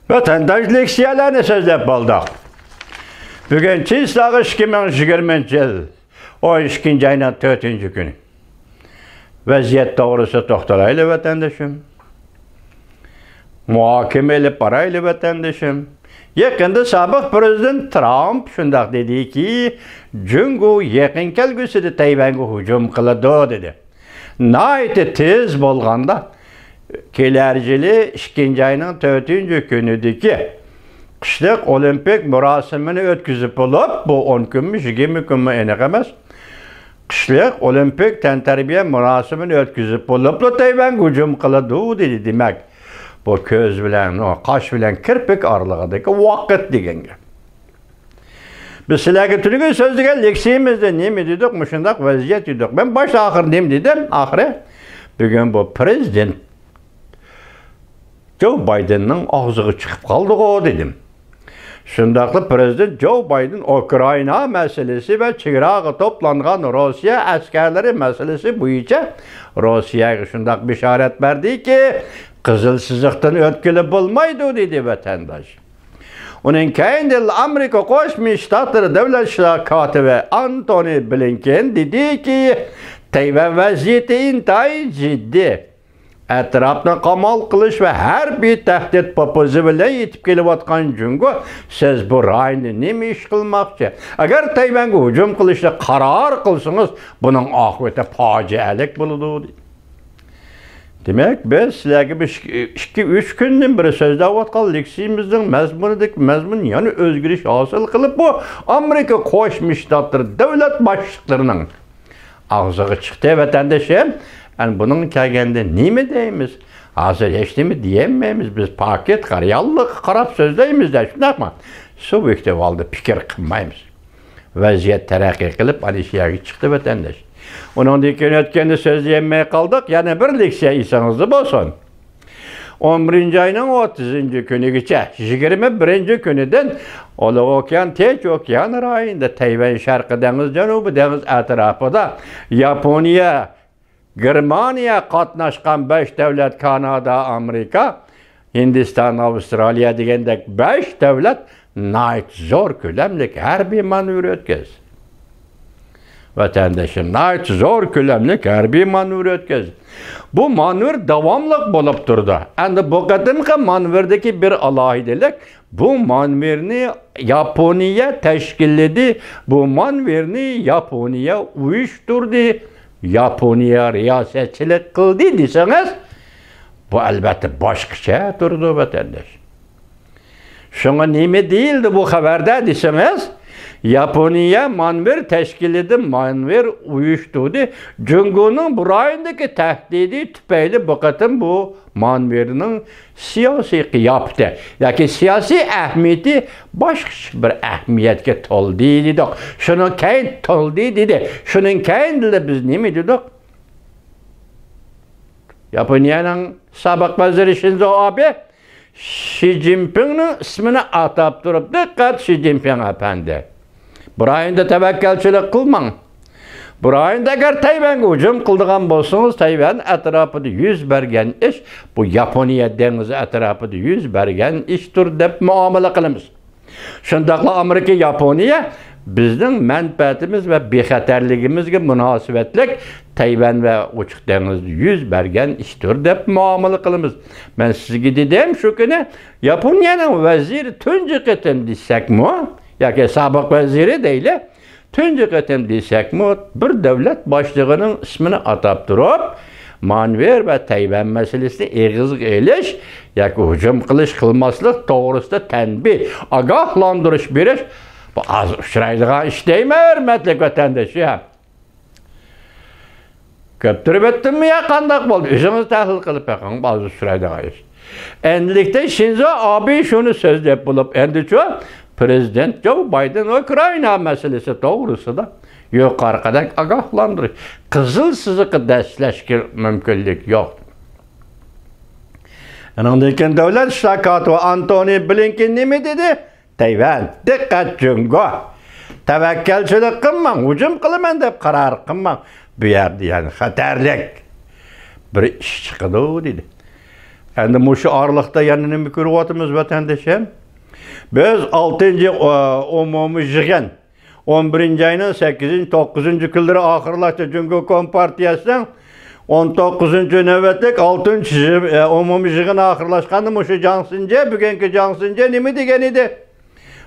Vatandaş leksiyalarini sözlep bolduq. Bugün Çinslağı 2020 yıl 12. ayının 4. günü. Vaziyet doğrusu toxtalaylı vatandaşım. Muhakemeli paraylı vatandaşım. Yakında sabık prezident Trump şundaq dedi ki, Cungu yakın kelgüsüde Tayvan'a hücum kılıdı dedi. Nayeti tez bolğanda kelercili 2. ayının 4. günüdeki kışlık olimpik mürasimini ötküzüp olup, bu 10 günmüş, 20 günmü enek emez. Kışlık olimpik tenterbiye mürasimini ötküzüp olup, Tayvan hücum kılıdı dedi demek. Bu köz bilen, kaş bilen kirpik aralığındaki vakit degenge. Biz sizlerge tülüge sözlüge leksiyimizde nemi dedik, müşündak vaziyet dedik. Ben başta ahır nemi dedim, ahire. Bugün bu prezident Joe Biden'ın ağzığı çıkıp kaldı o dedim. Şundaklı prezident Joe Biden Ukrayna meselesi ve çığırağı toplanğan Rusya askerleri meselesi boyunca Rusya'ya şundak bir işaret verdi ki Kızıl sızıqdan ötkülü bulmaydı dedi vatandaş. Onun kendi Amerika Qo'shma Shtatlar Davlat katibi Antony Blinken dedi ki Tayvan vaziyeti intayi ciddi. Etrafını qamal qilish ve her bir tehdit papuzi bilan yetib kelayotgan Jungo siz bu rayni nima ish qilmoqchi? Agar Tayvanga hujum qilishga qaror qilsangiz, buning oqibati fojialik bo'ladi. Demek biz sizlerge 2-3 günden beri sözleyotgan leksiyimizin mazmun yani özgürlük hasıl kılıp bu Amerika Qo'shma Shtatlar davlat başlıklarının ağzığı çıktı vatandaşım. Yani bunun kelgende nime deyimiz? Hazır hiç nime diyemeyimiz. Biz paket qarayallık qarab sözleyimiz de şundak mı? Subjektif aldı fikir kılmayımız. Vaziyet terakki kılıp alışıya çıktı vatandaş. Onun dikken ötkende sözleyemeye kaldık. Yani bir leksiya isanızda bolsun. 11. ayının 30. günü geçe 21. günüden Ulu Okyan, Tinç Okyan rayında Tayvan Şarkı Deniz, Canubi Deniz etrafında Yaponiya, Germaniya qatnaşqan 5 devlet, Kanada, Amerika, Hindistan, Avustraliya degendek 5 devlet nayt zor külemlik harbiy manevr ötkez. Vatandaşım nayt zor külemlik harbiy manevr ötkez. Bu manevr davamlıq bolup durdu. Endi bu qadimki manevrdeki bir alahidelik, bu manevrini Yaponiya teşkilledi, bu manevrini Yaponiya uyuşturdu. Yaponiya riyasetçilik kıldı deseniz, bu elbette başkaça durdu vatandaş. Şuna nime değildi bu haberde deseniz, Yaponiya manver teşkil edip manver uyuşturdu. Cungu'nun bu rayındaki tehdidi tüpeyle bakatın bu manverinin siyasi yaptı. Yani siyasi ehmiyeti başka bir ehmiyetke toldu dedik. Şunun kendi toldu dedi. Şunun kendine biz ne mi dedik? Japonya'nın sabık vaziri Shinzo Abe Xi Jinping'in ismini atab durup dikkat Xi Jinping efendi. Burayında tevekkelçilik kılman. Burayında eğer Tayvan'a hücum kıldığın bolsanız, Tayvan etrafında yüz bergen iş, bu Yaponiya denizi etrafında yüz bergen iştir dep muamele kılımız. Şundakla Amerika, Yaponiya bizden menfaatimiz ve bexaterligimizge münasebetlik Tayvan ve uçuk denizde yüz bergen iştir dep muamele kılımız. Ben sizge dedim şu günü Yaponiyanın vaziri tuncu kıtım desek mi? Yani sabık vaziri değil, tuncu kıtım desek mi? Bir devlet başlığının ismini atab durup, manver ve Tayvan meselesini eğizlik eyleş, yani hücum kılış kılmaslık doğrusu tenbih, agahlandırış biriş, bu az uçraydığın iş değil mi hürmetlik vatandaşı ya? Köptürüp ettin mi ya kandak oldu? Üzümüz tahlil kılıp yakın bazı uçraydığın iş. Endilikte Shinzo Abe şunu sözleyip bulup endişo, Prezident Joe Biden Ukrayna meselesi doğrusu da yukarıdan agahlandırır. Kızıl sızıqı dəstləşkir mümkünlük yok. Onundan devlet şakatı Antony Blinken ne mi dedi? Tayvan, dikkat Jungo. Tevekkelçilik kılman, hücum kılman dep karar kılman. Bu yerde yani xatarlik bir iş çıkıdı dedi. Endi muşu arlıqda yanını mı görüyatımız vatandaşım? Biz 6. umumiy yig'in 11 ayının 8, 9 kunlari oxirlashdi Jungo Kompartiyasining 19 navbatlik 6 umumiy yig'in oxirlashganda mushu Jansinje, bugungi Jansinje nima degan edi?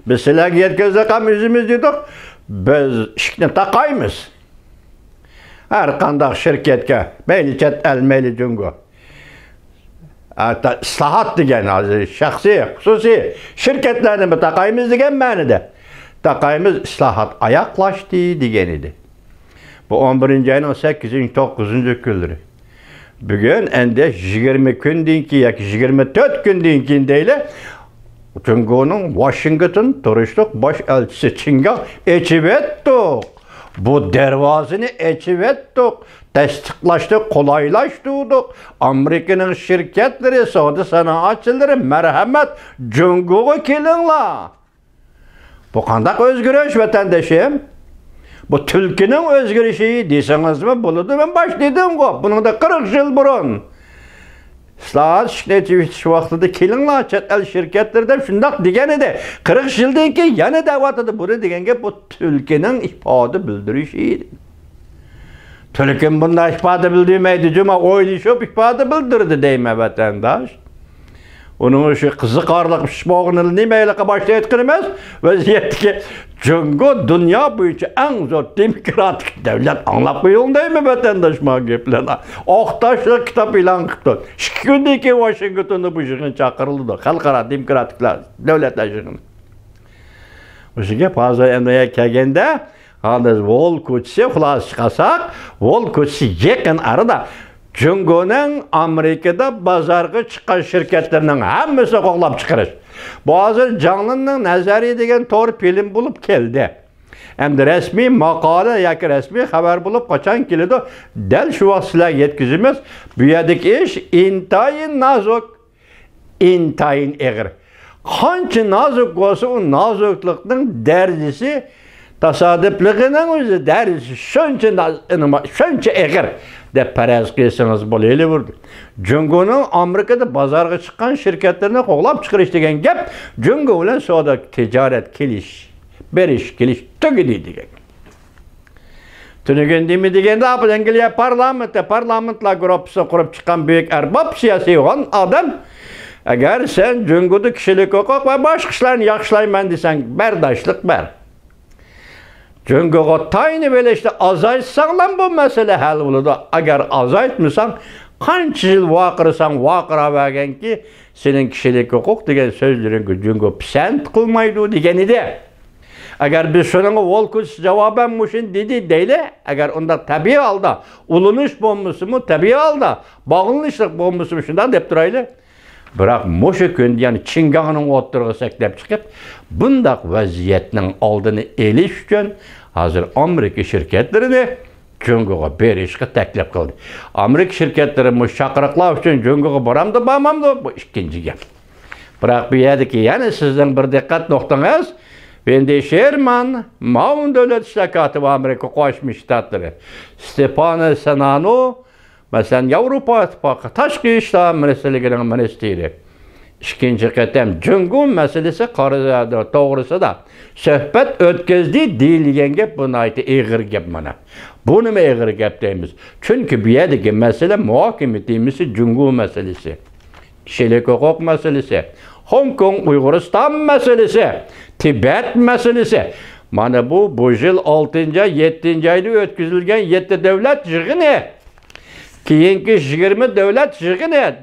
Biz sizlarga yetkazaqam o'zimiz dedik. Biz ishni taqaymiz. Har qanday shirkatga, mayli chet el, mayli Jungo. Hatta islahat degan shaxsiy, xususiy shirkatlarni mi taqaymiz degan ma'noda. Taqaymiz, islahat oyoqlashdi degan edi. Bu 11 ayning 8, 9 kunlari. Bugun endi 20 kundan keyin yoki 24 kundan keyin deyli, Jungoning Washington turishliq bosh elchisi Chinga echib etdik. Bu darvozani echib etdik. Tasdiqlashdi, qolaylaştırdık. Amerika'nın şirketleri, savdo sanoatchilari marhamat Jungoga kelinglar. Bu qanday o'zgarish vatandoshim? Bu tulkining o'zgarishi desangizmi bo'ladi? Men boshladim-ku. Buningda 40 yil burun. Sizlar ishlaydish vaqtida kelinglar chet el shirkatlarida shundoq degan edi. 40 yildan keyin yana da'vatida buni degan gap bu tulkining ifoda bildirishi edi. Tulkim bunday ifoda bildirmaydi, cuma o'ylashib ifoda bildirdi deyman vatandosh. Onun şu qiziqarliq pishmog'ini nimalarga boshlayotgan emas, vaziyatga Jungo dunyo bo'yicha eng zo'r demokratik davlat anglab qo'yildimi vatandosh bu gaplarni. Oqtashli kitob e'lon qildi. 2 kundan keyin Washingtonda bu yig'in chaqirildi. Xalqaro demokratiklar davlatlar yig'ini. O'sha gap hozir endi kelganda hozir Wall ko'chisi xulos chiqasak, Wall ko'chisi yaqin arada Jungoning Amerikada bozorga chiqqan shirkatlarning hammasi qo'g'lab chiqarish. Bu hozir Jonlining nazariy degan to'g'ri film bo'lib keldi. Endi rasmiy maqola yoki rasmiy xabar bo'lib qachon keladi? Dal shu vaqt sizlarga yetkazamiz. Bu yerdagi ish intayin nozuk, intayin og'ir. Qancha nozuk bo'lsa, u nozuklikning darajasi tasodifligining o'zi darajasi shuncha og'ir deb faraz qilsangiz bo'laveradi. Jungoning Amerikada bozorga chiqqan shirkatlarni qo'g'lab chiqarish degan gap Jungo bilan savdo tijorat kelish, berish, kelish tugidi degan. Tunugundimi deganda Angliya parlamentlar guruhi qurib chiqqan buyuk arbob siyosiy odam agar sen Jungoda kishilik huquq va boshqa ishlarni yaxshilayman desang, bardoshlik ber. Jungoga tayini belishda azaytsan bu mesele hal bo'ladi. Agar azaytmasan, qancha yil vaqirasan, vaqiraverganki, sening kishilik huquq degan so'zlaringga Jungo pisand qilmaydi degan edi. Agar biz shuning Volkus javoban mushin dedi deyli, agar unda tabiiy holda ulunish bo'lmasimi, tabiiy holda bog'lanishlik bo'lmasimi shundan deb turayli. Biroq mushu kun, ya'ni Chingangning o'tirig'i saklab chiqib, bundaq vaziyatning oldini olish uchun hozir Amerika shirkatlarini Jungoga berishga taklif qildi. Amerika shirkatlari mushaqiriqlar uchun Jungoga boramdi, bormamdi, bu ikkinchi gap. Biroq bu yerdagi yana sizning bir diqqat nuqtangiz, Wendy Sherman, Maun davlat ishtirokchisi va Amerika Qo'shma Shtatlari, Stefano Sanano, masalan, Yevropa ittifoqi tashqi ishlar ministrligining ministri. İkinci qatam Jungo masalasi to'g'risida suhbat o'tkazdi deyilgan gap buni aytdi eg'ir gap mana. Bu nima eg'ir gap deymiz? Chunki bu yerdagi masala muhokama etimiz Jungo masalasi, kishilik huquq masalasi, Hong Kong Uyg'uriston masalasi, Tibet masalasi. Mana bu yil 6-7 oyda o'tkazilgan 7 davlat yig'ini. Keyingi 20 davlat yig'ini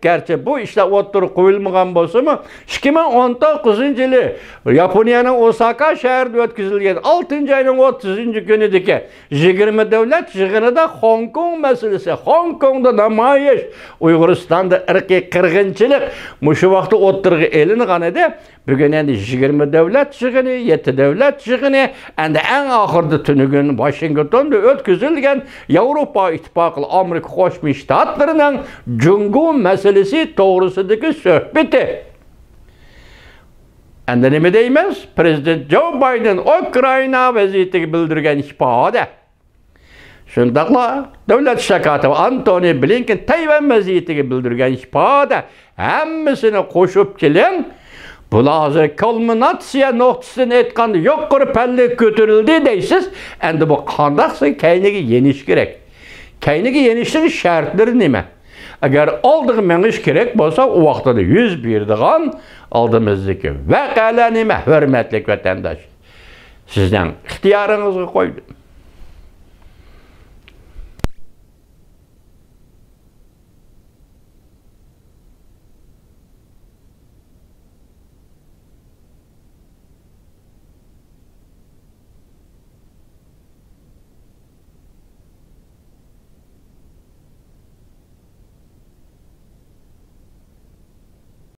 garchi bu ishlar o'tirib qo'yilmagan bo'lsa-mu, 2019-yili Yaponiyaning Osaka shahrida o'tkazilgan 6-oyning 30-kunidagi 20 davlat yig'inida Hong Kong masalasi, Hong Kongda namoyish, Uyg'uristonda irqiy qirg'inchilik mushu vaqtda o'tirg'i elingan edi. Bugun endi 20 davlat yig'ini, 7 davlat yig'ini, endi eng oxirida tunugun Washingtonda o'tkazilgan Yevropa ittifoqi Amerika Qo'shma Shtatlarining Jungo masalasi to'g'risidagi suhbati. Endi nima deymiz? Prezident Joe Biden Ukraina vaziyatiga bildirgan ifoda. Şundaqla Devlet İşleri katibi Antony Blinken Tayvan meziyetiga bildirgan ifade hammasini qo'shib keling. Bular hozir kulminatsiya nuqtasini aytganda yuqori pallaga ko'tarildi deysiz. Endi bu qandaqsa kayniga yenish kerak. Kayniga yenishning shartlari nima? Agar oldiga menish kerak bo'lsa, u vaqtida yuz beradigan oldimizdagi vaqalar nima? Hurmatli vatandosh. Sizdan ixtiyoringizga qo'ydim.